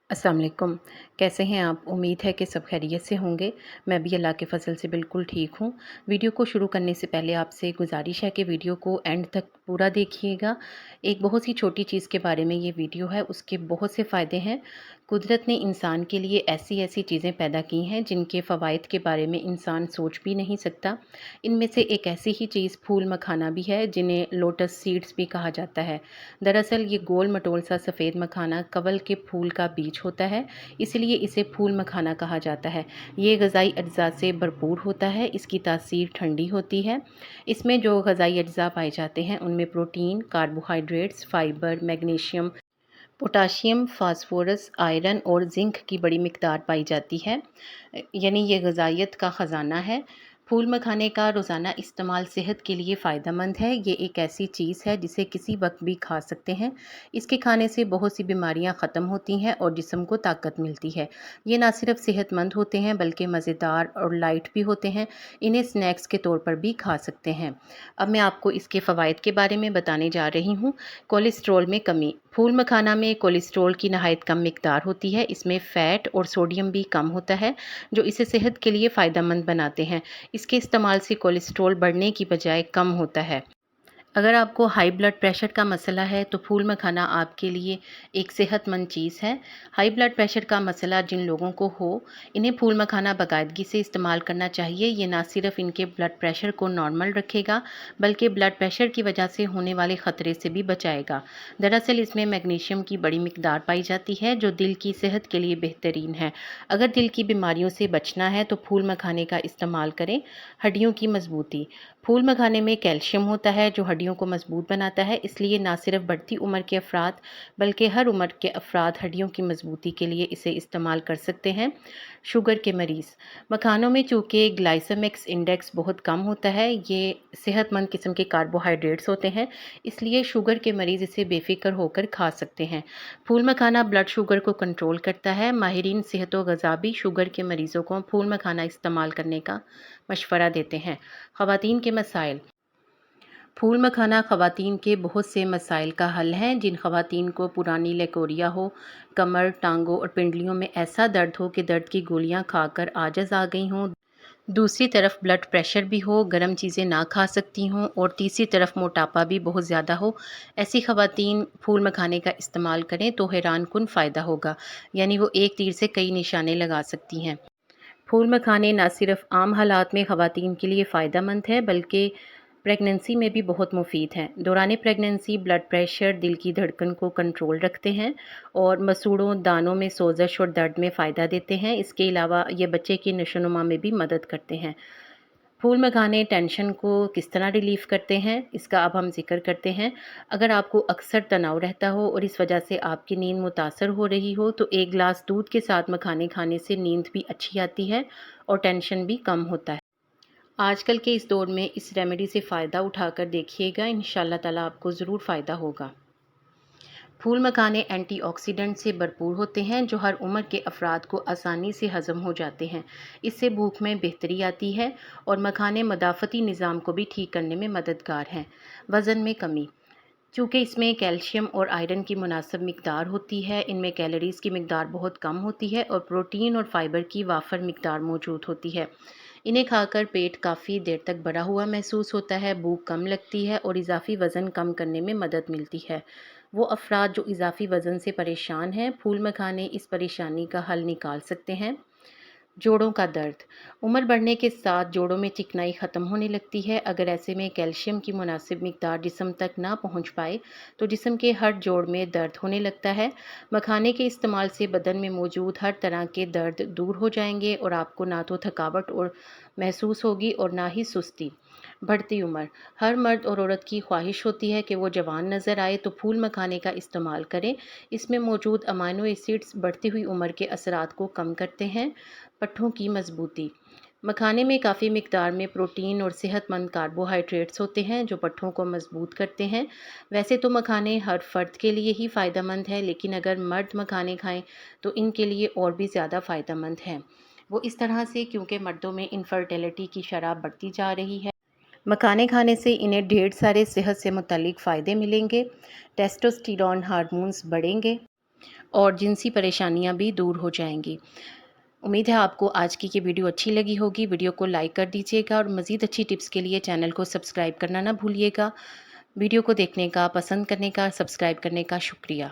अस्सलाम वालेकुम। कैसे हैं आप? उम्मीद है कि सब खैरियत से होंगे। मैं भी अल्लाह के फ़ज़ल से बिल्कुल ठीक हूँ। वीडियो को शुरू करने से पहले आपसे गुज़ारिश है कि वीडियो को एंड तक पूरा देखिएगा। एक बहुत सी छोटी चीज़ के बारे में ये वीडियो है, उसके बहुत से फ़ायदे हैं। कुदरत ने इंसान के लिए ऐसी-ऐसी चीज़ें पैदा की हैं जिनके फ़वाइद के बारे में इंसान सोच भी नहीं सकता। इनमें से एक ऐसी ही चीज़ फूल मखाना भी है, जिन्हें लोटस सीड्स भी कहा जाता है। दरअसल ये गोल मटोल सा सफ़ेद मखाना कवल के फूल का बीज होता है, इसलिए इसे फूल मखाना कहा जाता है। ये ग़िज़ाई अज्जा से भरपूर होता है, इसकी तासीर ठंडी होती है। इसमें जो ग़िज़ाई अज्जा पाए जाते हैं उनमें protein, carbohydrates, fibre, magnesium, potassium, phosphorus, iron और ज़िंक की बड़ी मिक़दार पाई जाती है। यानी ये ग़िज़ाइयत का ख़ज़ाना है। फूल मखाने का रोज़ाना इस्तेमाल सेहत के लिए फ़ायदेमंद है। ये एक ऐसी चीज़ है जिसे किसी वक्त भी खा सकते हैं। इसके खाने से बहुत सी बीमारियां ख़त्म होती हैं और जिस्म को ताकत मिलती है। ये ना सिर्फ सेहतमंद होते हैं बल्कि मज़ेदार और लाइट भी होते हैं। इन्हें स्नैक्स के तौर पर भी खा सकते हैं। अब मैं आपको इसके फ़वाइद के बारे में बताने जा रही हूँ। कोलेस्ट्रॉल में कमी। फूल मखाना में कोलेस्ट्रॉल की नहायत कम मिक़दार होती है। इसमें फ़ैट और सोडियम भी कम होता है, जो इसे सेहत के लिए फ़ायदेमंद बनाते हैं। इसके इस्तेमाल से कोलेस्ट्रॉल बढ़ने की बजाय कम होता है। अगर आपको हाई ब्लड प्रेशर का मसला है तो फूल मखाना आपके लिए एक सेहतमंद चीज़ है। हाई ब्लड प्रेशर का मसला जिन लोगों को हो, इन्हें फूल मखाना बाकायदगी से इस्तेमाल करना चाहिए। ये ना सिर्फ इनके ब्लड प्रेशर को नॉर्मल रखेगा बल्कि ब्लड प्रेशर की वजह से होने वाले ख़तरे से भी बचाएगा। दरअसल इसमें मैग्नीशियम की बड़ी मिक़दार पाई जाती है, जो दिल की सेहत के लिए बेहतरीन है। अगर दिल की बीमारियों से बचना है तो फूल मखाने का इस्तेमाल करें। हड्डियों की मजबूती। फूल मखाने में कैल्शियम होता है जो हड्डियों को मजबूत बनाता है, इसलिए ना सिर्फ बढ़ती उम्र के अफराद बल्कि हर उम्र के अफराद हड्डियों की मजबूती के लिए इसे इस्तेमाल कर सकते हैं। शुगर के मरीज़। मखानों में चूँकि ग्लाइसेमिक्स इंडेक्स बहुत कम होता है, ये सेहतमंद किस्म के कार्बोहाइड्रेट्स होते हैं, इसलिए शुगर के मरीज़ इसे बेफिक्र होकर खा सकते हैं। फूल मखाना ब्लड शुगर को कंट्रोल करता है। माहिरीन सेहत व ग़िज़ा भी शुगर के मरीज़ों को फूल मखाना इस्तेमाल करने का मशवरा देते हैं। ख़वातीन के मसाइल। फूल मखाना ख़वातीन के बहुत से मसाइल का हल है। जिन ख़वातीन को पुरानी लेकोरिया हो, कमर, टांगों और पिंडलियों में ऐसा दर्द हो कि दर्द की गोलियां खाकर आजज़ आ गई हों, दूसरी तरफ ब्लड प्रेशर भी हो, गर्म चीज़ें ना खा सकती हों और तीसरी तरफ मोटापा भी बहुत ज़्यादा हो, ऐसी ख़वातीन फूल मखाने का इस्तेमाल करें तो हैरान कुन फ़ायदा होगा। यानी वो एक तीर से कई निशाने लगा सकती हैं। फूल मखाने ना सिर्फ आम हालात में ख़वातीन के लिए फ़ायदेमंद है बल्कि प्रेगनेंसी में भी बहुत मुफीद हैं। दौरान प्रेगनेंसी ब्लड प्रेशर, दिल की धड़कन को कंट्रोल रखते हैं और मसूड़ों, दानों में सोजश और दर्द में फ़ायदा देते हैं। इसके अलावा ये बच्चे की नशोनुमा में भी मदद करते हैं। फूल मखाने टेंशन को किस तरह रिलीफ़ करते हैं, इसका अब हम ज़िक्र करते हैं। अगर आपको अक्सर तनाव रहता हो और इस वजह से आपकी नींद मुतासर हो रही हो, तो 1 गिलास दूध के साथ मखाने खाने से नींद भी अच्छी आती है और टेंशन भी कम होता है। आजकल के इस दौर में इस रेमेडी से फ़ायदा उठाकर देखिएगा, इंशाअल्लाह ताला आपको ज़रूर फ़ायदा होगा। फूल मखाने एंटीऑक्सीडेंट से भरपूर होते हैं जो हर उम्र के अफराद को आसानी से हज़म हो जाते हैं। इससे भूख में बेहतरी आती है और मखाने मदाफ़ती निज़ाम को भी ठीक करने में मददगार हैं। वज़न में कमी। चूँकि इसमें कैल्शियम और आयरन की मुनासिब मिक़दार होती है, इनमें कैलोरीज़ की मिक़दार बहुत कम होती है और प्रोटीन और फ़ाइबर की वाफ़र मिक़दार मौजूद होती है। इन्हें खाकर पेट काफ़ी देर तक भरा हुआ महसूस होता है, भूख कम लगती है और इज़ाफ़ी वज़न कम करने में मदद मिलती है। वो अफ़राद जो इज़ाफ़ी वज़न से परेशान हैं, फूल मखाने इस परेशानी का हल निकाल सकते हैं। जोड़ों का दर्द। उम्र बढ़ने के साथ जोड़ों में चिकनाई ख़त्म होने लगती है। अगर ऐसे में कैल्शियम की मुनासिब मिक़दार जिस्म तक ना पहुँच पाए तो जिस्म के हर जोड़ में दर्द होने लगता है। मखाने के इस्तेमाल से बदन में मौजूद हर तरह के दर्द दूर हो जाएंगे और आपको ना तो थकावट और महसूस होगी और ना ही सुस्ती। बढ़ती उम्र। हर मर्द और औरत की ख्वाहिश होती है कि वो जवान नज़र आए, तो फूल मखाने का इस्तेमाल करें। इसमें मौजूद अमाइनो एसिड्स बढ़ती हुई उम्र के असरात को कम करते हैं। पट्ठों की मजबूती। मखाने में काफ़ी मिकदार में प्रोटीन और सेहतमंद कार्बोहाइड्रेट्स होते हैं जो पट्ठों को मजबूत करते हैं। वैसे तो मखाने हर फर्द के लिए ही फ़ायदेमंद है, लेकिन अगर मर्द मखाने खाएं तो इनके लिए और भी ज़्यादा फ़ायदेमंद हैं। वो इस तरह से क्योंकि मर्दों में इनफर्टिलिटी की शरह बढ़ती जा रही है। मखाने खाने से इन्हें ढेर सारे सेहत से मुतल्लिक फ़ायदे मिलेंगे। टेस्टोस्टेरोन हार्मोन्स बढ़ेंगे اور جنسی پریشانیاں بھی دور ہو جائیں گی۔ امید ہے آپ کو آج کی یہ ویڈیو اچھی لگی ہوگی۔ ویڈیو کو لائک کر دیجیے گا اور مزید اچھی ٹپس کے لیے چینل کو سبسکرائب کرنا نہ بھولیے گا۔ ویڈیو کو دیکھنے کا، پسند کرنے کا، سبسکرائب کرنے کا شکریہ۔